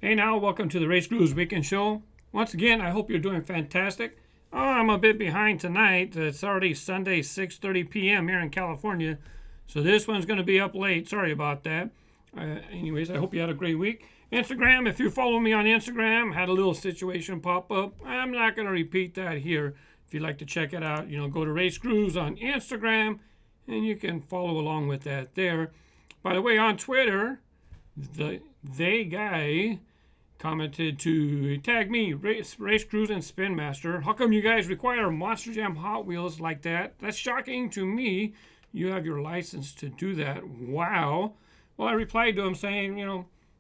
Hey now, welcome to the RaceGrooves Weekend Show. Once again, I hope you're doing fantastic. Oh, I'm a bit behind tonight. It's already Sunday, 6:30 p.m. here in California, so this one's going to be up late. Sorry about that. Anyways, I hope you had a great week. Instagram, if you follow me on Instagram, had a little situation pop up. I'm not going to repeat that here. If you'd like to check it out, go to RaceGrooves on Instagram, and you can follow along with that there. By the way, on Twitter, they guy commented to tag me, RaceGrooves and Spinmaster. How come you guys require Monster Jam Hot Wheels like that? That's shocking to me. You have your license to do that. Wow. Well, I replied to him saying,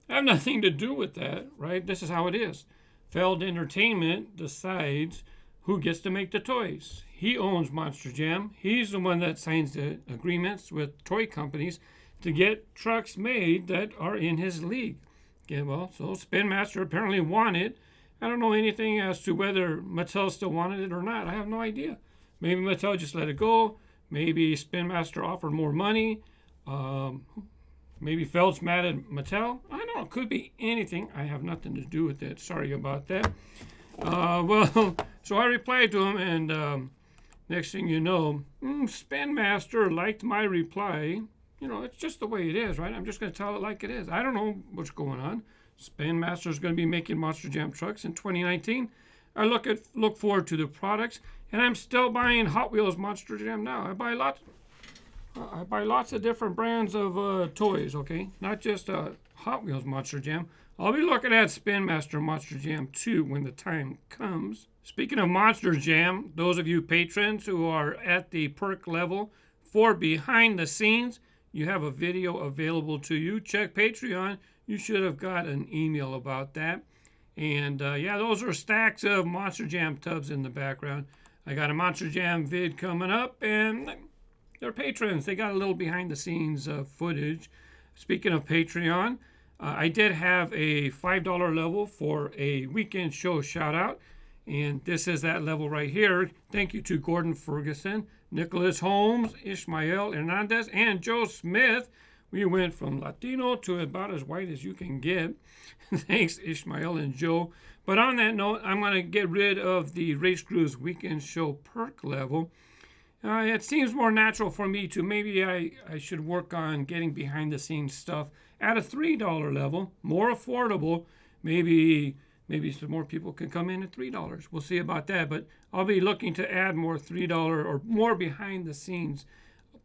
I have nothing to do with that, right? This is how it is. Feld Entertainment decides who gets to make the toys. He owns Monster Jam. He's the one that signs the agreements with toy companies to get trucks made that are in his league. Okay, well, so Spinmaster apparently won it. I don't know anything as to whether Mattel still wanted it or not. I have no idea. Maybe Mattel just let it go. Maybe Spinmaster offered more money. Maybe Feld's mad at Mattel. I don't know. It could be anything. I have nothing to do with it. Sorry about that. Well, so I replied to him, and next thing you know, Spinmaster liked my reply. It's just the way it is, right? I'm just going to tell it like it is. I don't know what's going on. Spinmaster is going to be making Monster Jam trucks in 2019. I look forward to the products, and I'm still buying Hot Wheels Monster Jam now. I buy lots of different brands of toys, okay? Not just Hot Wheels Monster Jam. I'll be looking at Spinmaster Monster Jam 2 when the time comes. Speaking of Monster Jam, those of you patrons who are at the perk level for behind the scenes, you have a video available to you. Check Patreon. You should have got an email about that. And yeah, those are stacks of Monster Jam tubs in the background. I got a Monster Jam vid coming up, and they're patrons. They got a little behind the scenes footage. Speaking of Patreon, I did have a $5 level for a weekend show shout out. And this is that level right here. Thank you to Gordon Ferguson, Nicholas Holmes, Ishmael Hernandez, and Joe Smith. We went from Latino to about as white as you can get. Thanks, Ishmael and Joe. But on that note, I'm going to get rid of the RaceGrooves Weekend Show perk level. It seems more natural for me to maybe I should work on getting behind the scenes stuff at a $3 level, more affordable. Maybe some more people can come in at $3. We'll see about that, but I'll be looking to add more $3 or more behind the scenes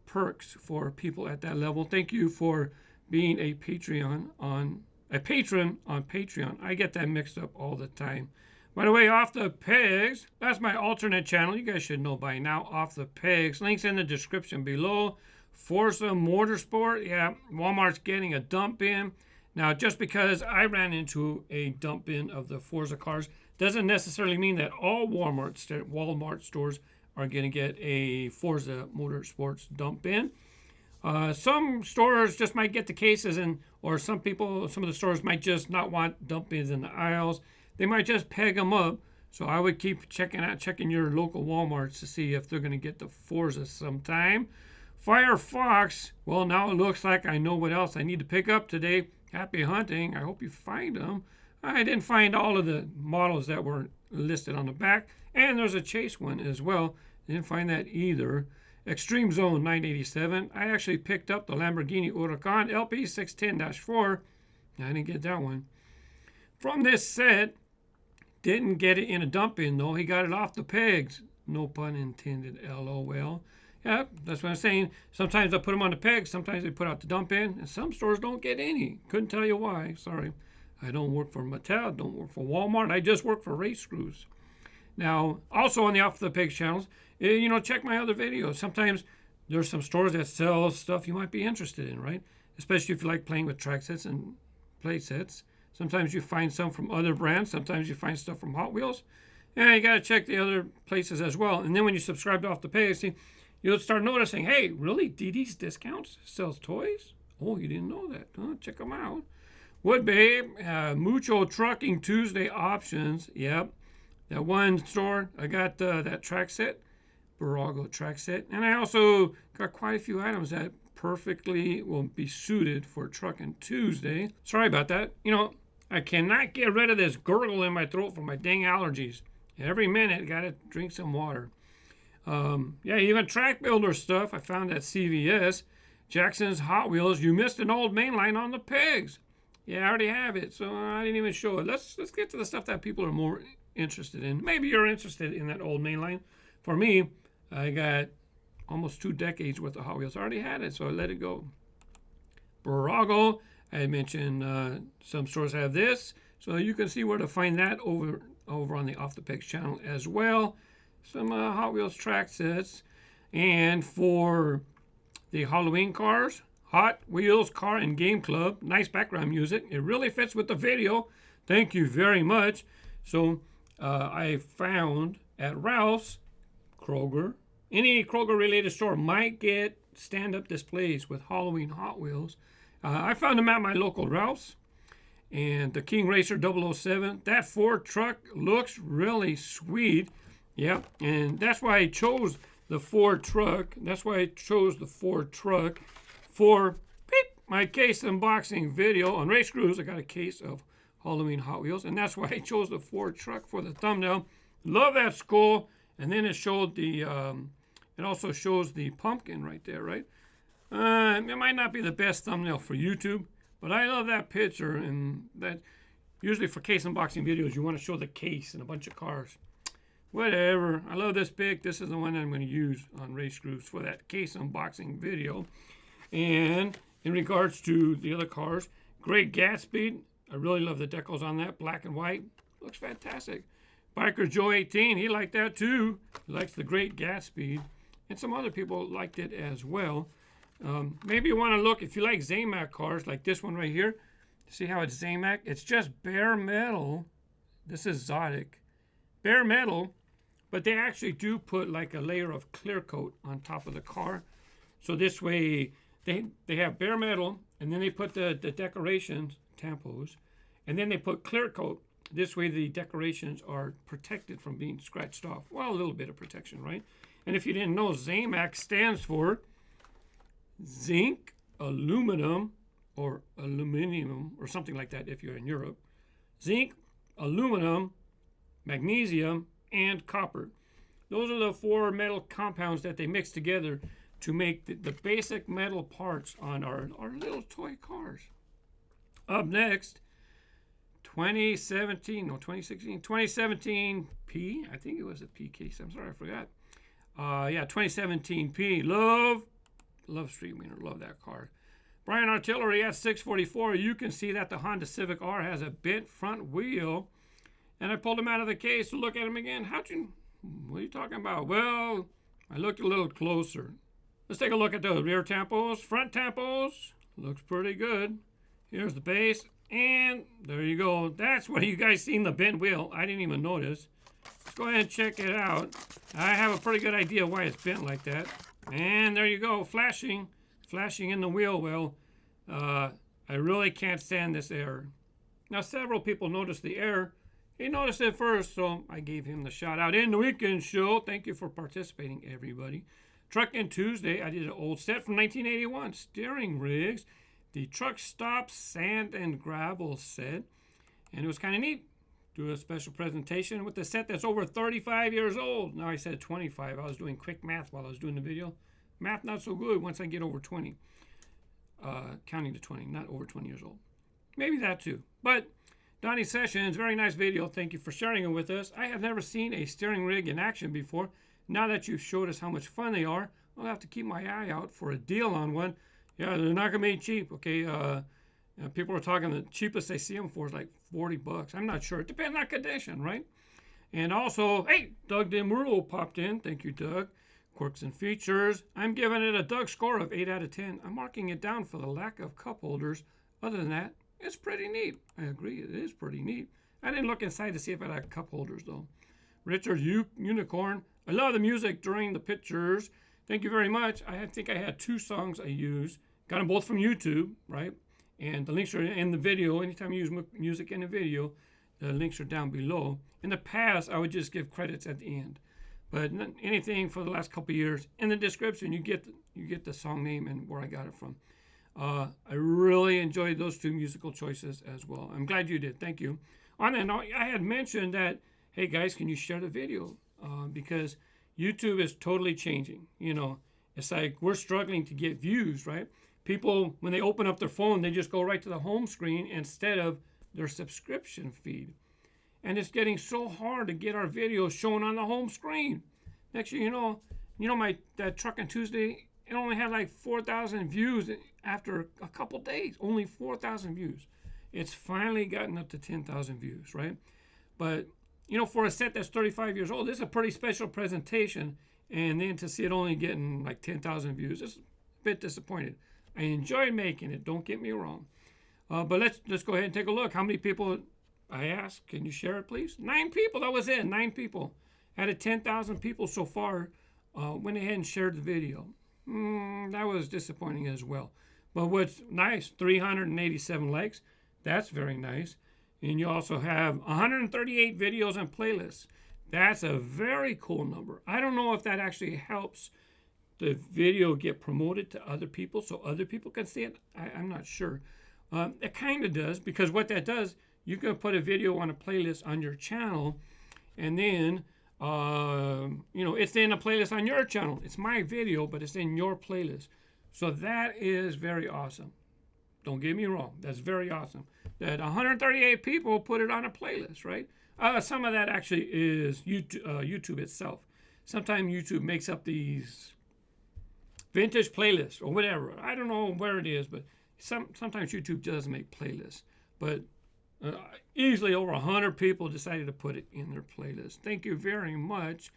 perks for people at that level. Thank you for being a patron on Patreon. I get that mixed up all the time. By the way, Off the Pegs, that's my alternate channel. You guys should know by now. Off the Pegs. Links in the description below. Forza Motorsport. Yeah, Walmart's getting a dump in. Now, just because I ran into a dump bin of the Forza cars doesn't necessarily mean that all Walmart stores are going to get a Forza Motorsports dump bin. Some stores just might get the cases, or some of the stores might just not want dump bins in the aisles. They might just peg them up. So I would keep checking your local Walmarts to see if they're going to get the Forza sometime. Firefox, well, now it looks like I know what else I need to pick up today. Happy hunting. I hope you find them. I didn't find all of the models that were listed on the back. And there's a chase one as well. Didn't find that either. Extreme Zone 987. I actually picked up the Lamborghini Huracan LP 610-4. I didn't get that one. From this set, didn't get it in a dump bin though. He got it off the pegs. No pun intended, LOL. Yeah, that's what I'm saying. Sometimes I put them on the pegs, sometimes they put out the dump in, and some stores don't get any. Couldn't tell you why. Sorry. I don't work for Mattel, don't work for Walmart. I just work for RaceGrooves. Now, also on the Off the Pegs channels, check my other videos. Sometimes there's some stores that sell stuff you might be interested in, right? Especially if you like playing with track sets and play sets. Sometimes you find some from other brands. Sometimes you find stuff from Hot Wheels. And you got to check the other places as well. And then when you subscribe to Off the Pegs, you'll start noticing, hey, really? DD's Discounts sells toys? Oh, you didn't know that. Huh? Check them out. Wood Babe, Mucho Trucking Tuesday Options. Yep. That one store, I got that track set, Barago track set. And I also got quite a few items that perfectly will be suited for Truckin' Tuesday. Sorry about that. I cannot get rid of this gurgle in my throat from my dang allergies. Every minute, gotta drink some water. Yeah, even track builder stuff I found at CVS. Jackson's Hot Wheels. You missed an old mainline on the pegs. Yeah, I already have it, so I didn't even show it. Let's get to the stuff that people are more interested in. Maybe you're interested in that old mainline. For me, I got almost 2 decades worth of Hot Wheels. I already had it, so I let it go. Barago, I mentioned some stores have this, so you can see where to find that over on the Off the Pegs channel as well. Some Hot Wheels track sets. And for the Halloween cars, Hot Wheels Car and Game Club. Nice background music. It really fits with the video. Thank you very much. So I found at Ralph's, Kroger, any Kroger related store might get stand-up displays with Halloween Hot Wheels. I found them at my local Ralph's. And the King Racer 007. That Ford truck looks really sweet. Yep, and that's why I chose the Ford truck. That's why I chose the Ford truck for my case unboxing video on RaceGrooves. I got a case of Halloween Hot Wheels, and that's why I chose the Ford truck for the thumbnail. Love that skull, and then it showed the. It also shows the pumpkin right there, right? It might not be the best thumbnail for YouTube, but I love that picture, and that usually for case unboxing videos, you want to show the case and a bunch of cars. Whatever. I love this pick. This is the one that I'm going to use on RaceGrooves for that case unboxing video. And in regards to the other cars, Great Gatsby. I really love the decals on that. Black and white. Looks fantastic. Biker Joe 18. He liked that too. He likes the Great Gatsby. And some other people liked it as well. Maybe you want to look, if you like ZMAX cars, like this one right here. See how it's ZMAX? It's just bare metal. This is Zodic. Bare metal. But they actually do put like a layer of clear coat on top of the car. So this way they have bare metal, and then they put the decorations, tampos, and then they put clear coat. This way the decorations are protected from being scratched off. Well, a little bit of protection, right? And if you didn't know, ZMAX stands for zinc, aluminum, or aluminum, or something like that if you're in Europe. Zinc, aluminum, magnesium, and copper. Those are the 4 metal compounds that they mix together to make the basic metal parts on our little toy cars. Up next, 2017 P. I think it was a P case. I'm sorry, I forgot. Yeah, 2017 P. Love Street Wiener. Love that car. Brian Artillery at 644. You can see that the Honda Civic R has a bent front wheel. And I pulled him out of the case to look at him again. What are you talking about? Well, I looked a little closer. Let's take a look at the rear tampos. Front tampos. Looks pretty good. Here's the base. And there you go. That's where you guys seen the bent wheel. I didn't even notice. Let's go ahead and check it out. I have a pretty good idea why it's bent like that. And there you go. Flashing in the wheel well. I really can't stand this error. Now, several people noticed the error. He noticed it first, so I gave him the shout out in the weekend show. Thank you for participating, everybody. Truckin Tuesday, I did an old set from 1981, steering rigs, the truck stop sand and gravel set, and it was kind of neat. Do a special presentation with the set that's over 35 years old. Now I said 25. I was doing quick math while I was doing the video. Math not so good once I get over 20. Counting to 20, not over 20 years old. Maybe that too, but Donnie Sessions, very nice video. Thank you for sharing it with us. I have never seen a steering rig in action before. Now that you've showed us how much fun they are, I'll have to keep my eye out for a deal on one. Yeah, they're not going to be cheap, okay? People are talking the cheapest they see them for is like $40. I'm not sure. It depends on condition, right? And also, hey, Doug DeMuro popped in. Thank you, Doug. Quirks and features. I'm giving it a Doug score of 8 out of 10. I'm marking it down for the lack of cup holders. Other than that, it's pretty neat. I agree, it is pretty neat. I didn't look inside to see if it had cup holders, though. Richard Unicorn. I love the music during the pictures. Thank you very much. I think I had 2 songs I used. Got them both from YouTube, right? And the links are in the video. Anytime you use music in a video, the links are down below. In the past, I would just give credits at the end. But anything for the last couple of years, in the description, you get the song name and where I got it from. I really enjoyed those two musical choices as well. I'm glad you did. Thank you. On that note, I had mentioned that, hey guys, can you share the video? Because YouTube is totally changing. You know, it's like we're struggling to get views, right? People, when they open up their phone, they just go right to the home screen instead of their subscription feed. And it's getting so hard to get our videos shown on the home screen. Next thing you know, that Truckin Tuesday, it only had like 4,000 views after a couple days. Only 4,000 views. It's finally gotten up to 10,000 views, right? But, you know, for a set that's 35 years old, this is a pretty special presentation. And then to see it only getting like 10,000 views, it's a bit disappointed. I enjoyed making it, don't get me wrong. But let's go ahead and take a look. How many people, I asked, can you share it, please? 9 people, that was it, 9 people. Out of 10,000 people so far went ahead and shared the video. That was disappointing as well. But what's nice, 387 likes. That's very nice. And you also have 138 videos and playlists. That's a very cool number. I don't know if that actually helps the video get promoted to other people so other people can see it. I'm not sure. It kind of does, because what that does, you can put a video on a playlist on your channel, and then it's in a playlist on your channel. It's my video, but it's in your playlist. So that is very awesome. Don't get me wrong. That's very awesome. That 138 people put it on a playlist, right? Some of that actually is YouTube itself. Sometimes YouTube makes up these vintage playlists or whatever. I don't know where it is, but sometimes YouTube does make playlists. But easily over 100 people decided to put it in their playlist. Thank you very much.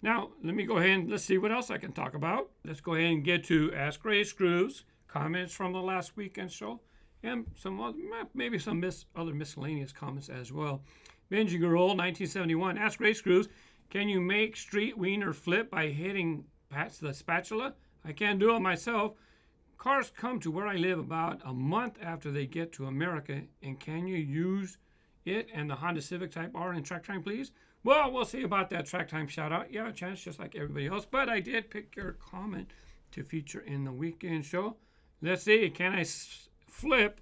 Now, let me go ahead and let's see what else I can talk about. Let's go ahead and get to Ask RaceGrooves, comments from the last weekend show, and some other, maybe some other miscellaneous comments as well. Benji Girl, 1971, Ask RaceGrooves, can you make Street Wiener flip by hitting the spatula? I can't do it myself. Cars come to where I live about a month after they get to America, and can you use it and the Honda Civic Type R in track time, please? Well, we'll see about that track time shout out. You have a chance just like everybody else, but I did pick your comment to feature in the weekend show. Let's see, can I flip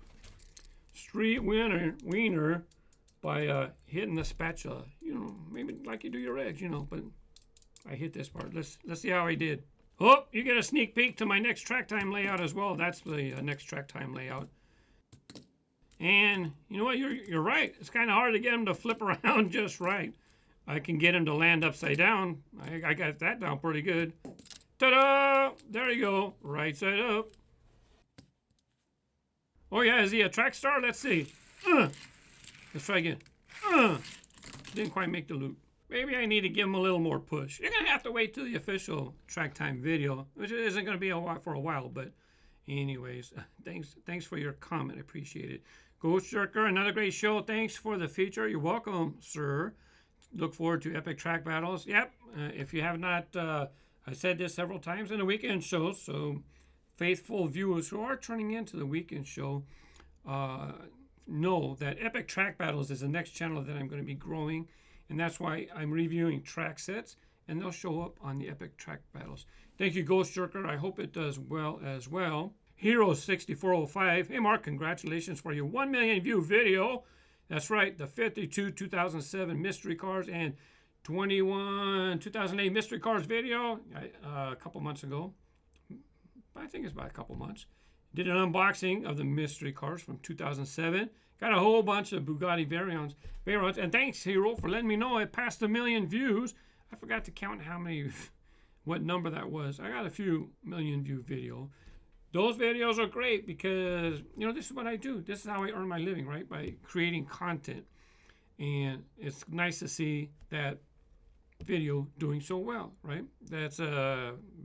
Street Wiener by hitting the spatula? You know, maybe like you do your eggs, you know, but I hit this part. Let's see how I did. Oh, you get a sneak peek to my next track time layout as well. That's the next track time layout. And you know what? You're right. It's kind of hard to get them to flip around just right. I can get them to land upside down. I got that down pretty good. Ta-da! There you go. Right side up. Oh yeah, is he a track star? Let's see. Let's try again. Didn't quite make the loop. Maybe I need to give him a little more push. You're going to have to wait till the official track time video, which isn't going to be for a while, but anyways, thanks for your comment. I appreciate it. Ghost Jerker, another great show. Thanks for the feature. You're welcome, sir. Look forward to epic track battles. Yep, if you have not, I said this several times in the weekend shows, so faithful viewers who are turning into the weekend show know that epic track battles is the next channel that I'm going to be growing. And that's why I'm reviewing track sets, and they'll show up on the epic track battles. Thank you, Ghost Jerker. I hope it does well as well. Hero6405. Hey, Mark, congratulations for your 1 million view video. That's right, the 52 2007 mystery cars and 21 2008 mystery cars video a couple months ago. I think it's about a couple months. Did an unboxing of the mystery cars from 2007. Got a whole bunch of Bugatti Veyrons. And thanks, Hero, for letting me know it passed 1 million views. I forgot to count what number that was. I got a few million view video. Those videos are great because, you know, this is what I do. This is how I earn my living, right? By creating content. And it's nice to see that video doing so well, right? That's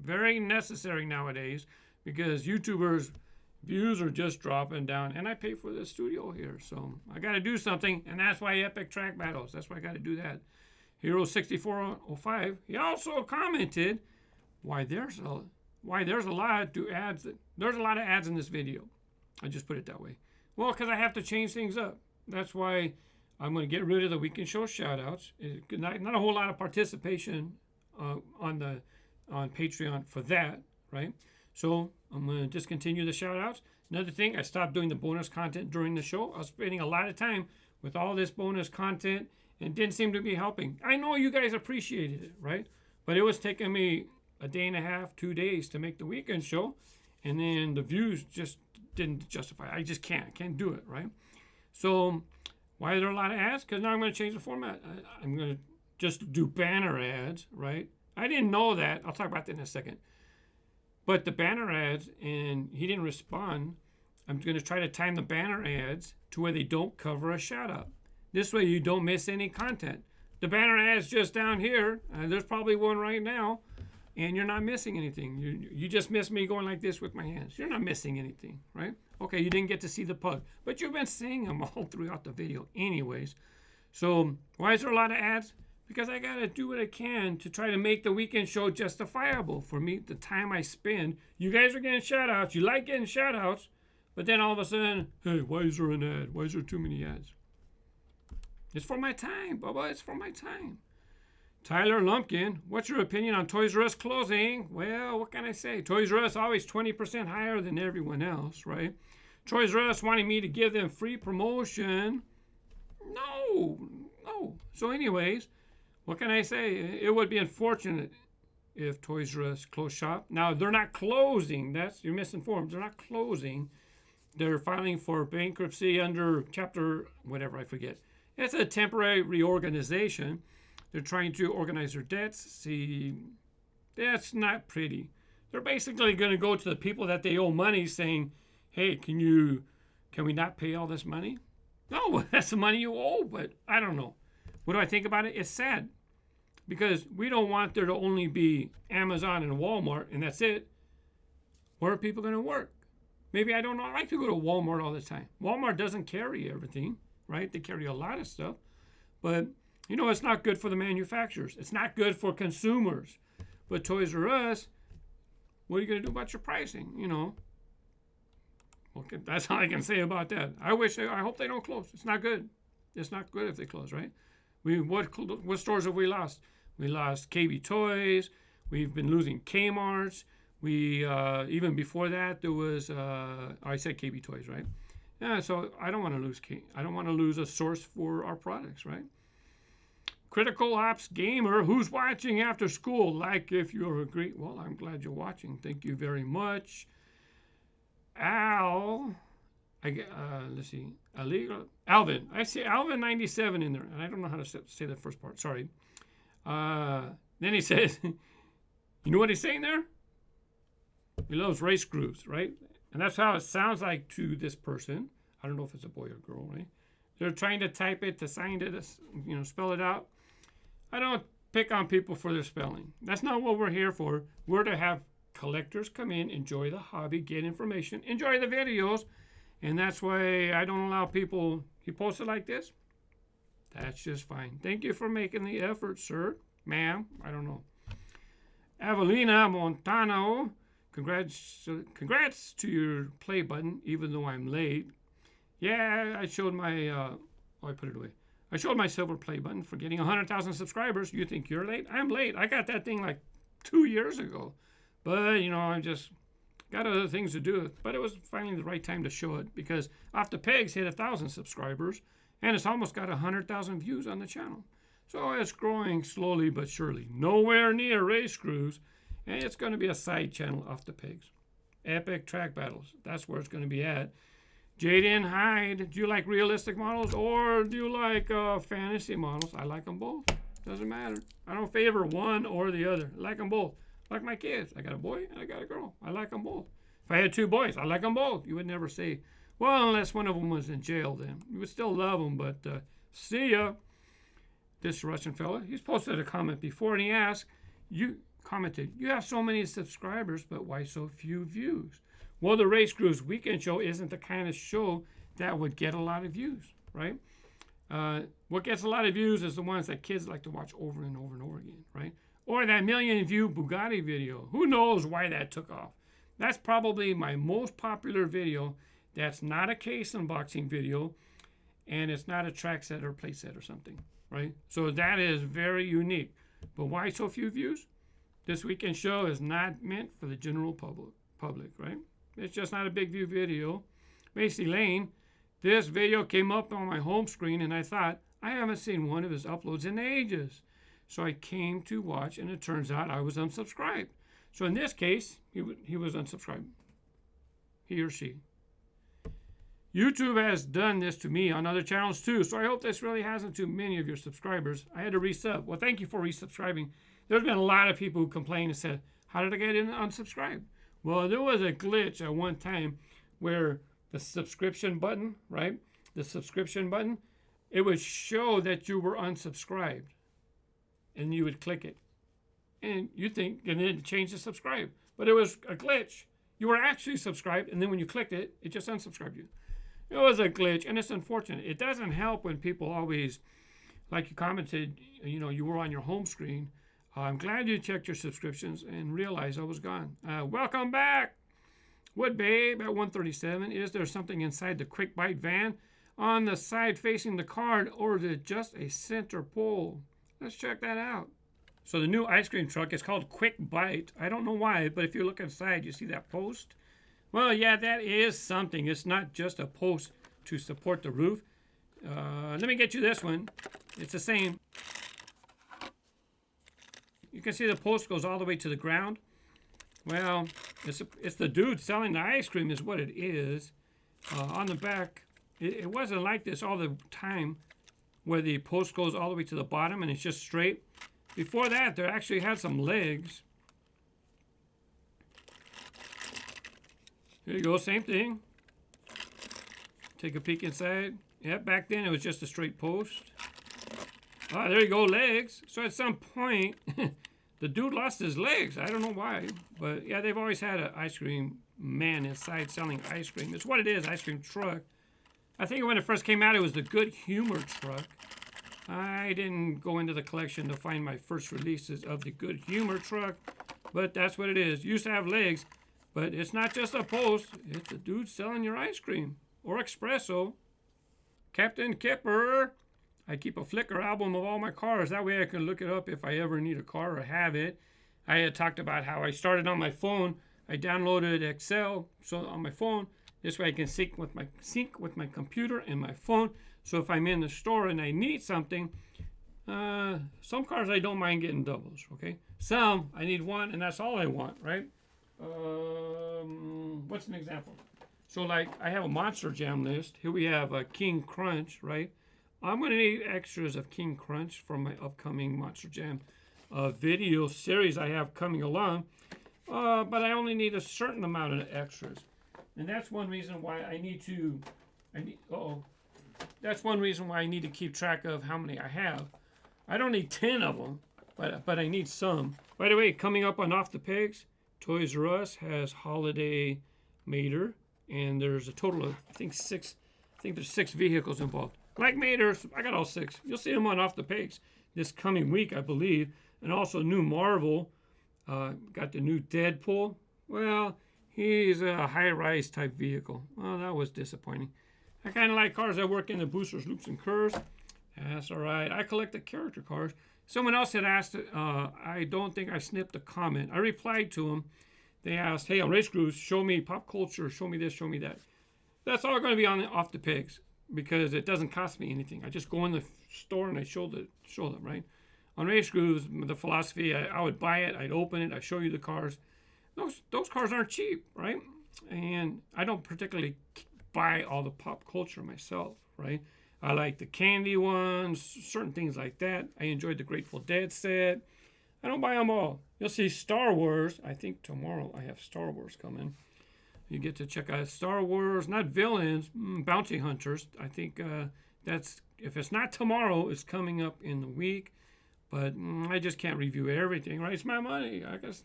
very necessary nowadays because YouTubers' views are just dropping down, and I pay for the studio here, so I got to do something, and that's why epic track battles. That's why I got to do that. Hero6405. He also commented why there's a lot of ads. There's a lot of ads in this video. I just put it that way. Well, because I have to change things up. That's why I'm going to get rid of the weekend show shoutouts. Not a whole lot of participation on Patreon for that, right? So I'm going to discontinue the shout outs. Another thing, I stopped doing the bonus content during the show. I was spending a lot of time with all this bonus content and it didn't seem to be helping. I know you guys appreciated it, right? But it was taking me a day and a half, 2 days to make the weekend show. And then the views just didn't justify it. I just can't do it, right? So why are there a lot of ads? Because now I'm going to change the format. I'm going to just do banner ads, right? I didn't know that. I'll talk about that in a second. But the banner ads, and he didn't respond. I'm going to try to time the banner ads to where they don't cover a shout out. This way you don't miss any content. The banner ads just down here. There's probably one right now. And you're not missing anything. You just miss me going like this with my hands. You're not missing anything, right? Okay, you didn't get to see the pug. But you've been seeing them all throughout the video anyways. So why is there a lot of ads? Because I got to do what I can to try to make the weekend show justifiable for me, the time I spend. You guys are getting shout-outs. You like getting shout-outs. But then all of a sudden, hey, why is there an ad? Why is there too many ads? It's for my time, Bubba. It's for my time. Tyler Lumpkin, what's your opinion on Toys R Us closing? Well, what can I say? Toys R Us always 20% higher than everyone else, right? Toys R Us wanting me to give them free promotion. No. So anyways, what can I say? It would be unfortunate if Toys R Us closed shop. Now, they're not closing. You're misinformed. They're not closing. They're filing for bankruptcy under chapter whatever, I forget. It's a temporary reorganization. They're trying to organize their debts. See, that's not pretty. They're basically going to go to the people that they owe money saying, hey, can we not pay all this money? No, that's the money you owe, but I don't know. What do I think about it? It's sad because we don't want there to only be Amazon and Walmart and that's it. Where are people going to work? Maybe I don't know. I like to go to Walmart all the time. Walmart doesn't carry everything, right? They carry a lot of stuff, but it's not good for the manufacturers. It's not good for consumers. But Toys R Us, what are you going to do about your pricing? Okay, that's all I can say about that. I hope they don't close. It's not good. It's not good if they close, right? What stores have we lost? We lost KB Toys. We've been losing Kmart's. Even before that, there was, I said KB Toys, right? Yeah, so I don't want to lose I don't want to lose a source for our products, right? Critical Ops Gamer, who's watching after school? Like if you agree. Well, I'm glad you're watching. Thank you very much. Let's see. Alvin. I see Alvin 97 in there. And I don't know how to say the first part. Sorry. Then he says, you know what he's saying there? He loves RaceGrooves, right? And that's how it sounds like to this person. I don't know if it's a boy or girl, right? They're trying to type it, to sign it, spell it out. I don't pick on people for their spelling. That's not what we're here for. We're to have collectors come in, enjoy the hobby, get information, enjoy the videos. And that's why I don't allow people, you post it like this? That's just fine. Thank you for making the effort, sir. Ma'am, I don't know. Avelina Montano, congrats to your play button, even though I'm late. Yeah, I showed my, I put it away. I showed my silver play button for getting 100,000 subscribers. You think you're late? I'm late. I got that thing like 2 years ago. But, I just got other things to do. But it was finally the right time to show it because Off the Pegs hit 1,000 subscribers and it's almost got 100,000 views on the channel. So it's growing slowly but surely. Nowhere near RaceGrooves. And it's going to be a side channel, Off the Pegs. Epic track battles. That's where it's going to be at. Jaden Hyde, do you like realistic models or do you like fantasy models? I like them both. Doesn't matter. I don't favor one or the other. I like them both. Like my kids. I got a boy and I got a girl. I like them both. If I had 2 boys, I like them both. You would never say, well, unless one of them was in jail then. You would still love them, but see ya. This Russian fella, he's posted a comment before and he asked, you have so many subscribers, but why so few views? Well, the RaceGrooves weekend show isn't the kind of show that would get a lot of views, right? What gets a lot of views is the ones that kids like to watch over and over and over again, right? Or that 1 million view Bugatti video. Who knows why that took off? That's probably my most popular video. That's not a case unboxing video, and it's not a track set or play set or something, right? So that is very unique. But why so few views? This weekend show is not meant for the general public. public, right? It's just not a big view video. Macy Lane, this video came up on my home screen and I thought, I haven't seen one of his uploads in ages. So I came to watch and it turns out I was unsubscribed. So in this case, he was unsubscribed. He or she. YouTube has done this to me on other channels too, so I hope this really hasn't to many of your subscribers. I had to resub. Well, thank you for resubscribing. There's been a lot of people who complained and said, how did I get in unsubscribed? Well, there was a glitch at one time where the subscription button, right? The subscription button, it would show that you were unsubscribed. And you would click it. And you think, and then it changed to subscribe. But it was a glitch. You were actually subscribed, and then when you clicked it, it just unsubscribed you. It was a glitch, and it's unfortunate. It doesn't help when people always, like you commented, you know, you were on your home screen. I'm glad you checked your subscriptions and realized I was gone. Welcome back. Wood Babe at 137. Is there something inside the Quick Bite van on the side facing the car, or is it just a center pole? Let's check that out. So the new ice cream truck is called Quick Bite. I don't know why, but if you look inside, you see that post? Well, yeah, that is something. It's not just a post to support the roof. Let me get you this one. It's the same. You can see the post goes all the way to the ground. Well, it's the dude selling the ice cream is what it is. On the back, it wasn't like this all the time where the post goes all the way to the bottom and it's just straight. Before that, there actually had some legs. Here you go, same thing. Take a peek inside. Yeah, back then it was just a straight post. Ah, there you go, legs. So at some point, the dude lost his legs. I don't know why. But yeah, they've always had an ice cream man inside selling ice cream. It's what it is, ice cream truck. I think when it first came out, it was the Good Humor truck. I didn't go into the collection to find my first releases of the Good Humor truck. But that's what it is. Used to have legs. But it's not just a post, it's the dude selling your ice cream or espresso. Captain Kipper. I keep a Flickr album of all my cars. That way I can look it up if I ever need a car or have it. I had talked about how I started on my phone. I downloaded Excel so on my phone. This way I can sync with my computer and my phone. So if I'm in the store and I need something, some cars I don't mind getting doubles, okay? Some I need one and that's all I want, right? What's an example? So like I have a Monster Jam list. Here we have a King Crunch, right? I'm going to need extras of King Crunch for my upcoming Monster Jam video series I have coming along. But I only need a certain amount of extras. And that's one reason why that's one reason why I need to keep track of how many I have. I don't need 10 of them, but I need some. By the way, coming up on Off the Pegs, Toys R Us has Holiday Mater, and there's a total of, I think there's 6 vehicles involved. Like Maters, I got all 6. You'll see them on Off the Pegs this coming week, I believe. And also new Marvel, got the new Deadpool. Well, he's a high-rise type vehicle. Well, that was disappointing. I kind of like cars that work in the boosters, loops, and curves. That's all right. I collect the character cars. Someone else had asked, I don't think I snipped the comment. I replied to them. They asked, hey, on RaceGrooves, show me pop culture, show me this, show me that. That's all going to be on Off the Pegs because it doesn't cost me anything. I just go in the store and I show them, right? On RaceGrooves, the philosophy, I would buy it, I'd open it, I'd show you the cars. Those cars aren't cheap, right? And I don't particularly buy all the pop culture myself, right? I like the candy ones, certain things like that. I enjoyed the Grateful Dead set. I don't buy them all. You'll see Star Wars. I think tomorrow I have Star Wars coming. You get to check out Star Wars, not villains, bounty hunters. I think that's, if it's not tomorrow, it's coming up in the week. But I just can't review everything, right? It's my money. I guess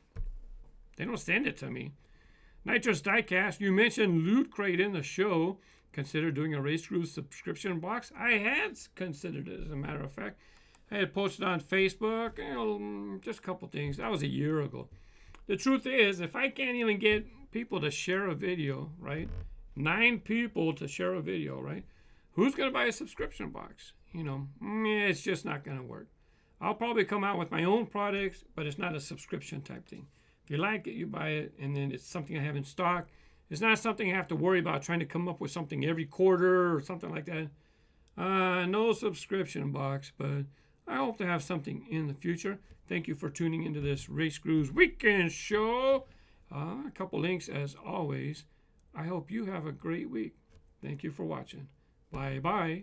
they don't send it to me. Nitrous Diecast, you mentioned Loot Crate in the show. Consider doing a RaceGrooves subscription box. I had considered it, as a matter of fact. I had posted on Facebook, just a couple things. That was a year ago. The truth is, if I can't even get people to share a video, right? 9 people to share a video, right? Who's going to buy a subscription box? It's just not going to work. I'll probably come out with my own products, but it's not a subscription type thing. If you like it, you buy it, and then it's something I have in stock. It's not something I have to worry about trying to come up with something every quarter or something like that. No subscription box, but I hope to have something in the future. Thank you for tuning into this RaceGrooves Weekend Show. A couple links as always. I hope you have a great week. Thank you for watching. Bye-bye.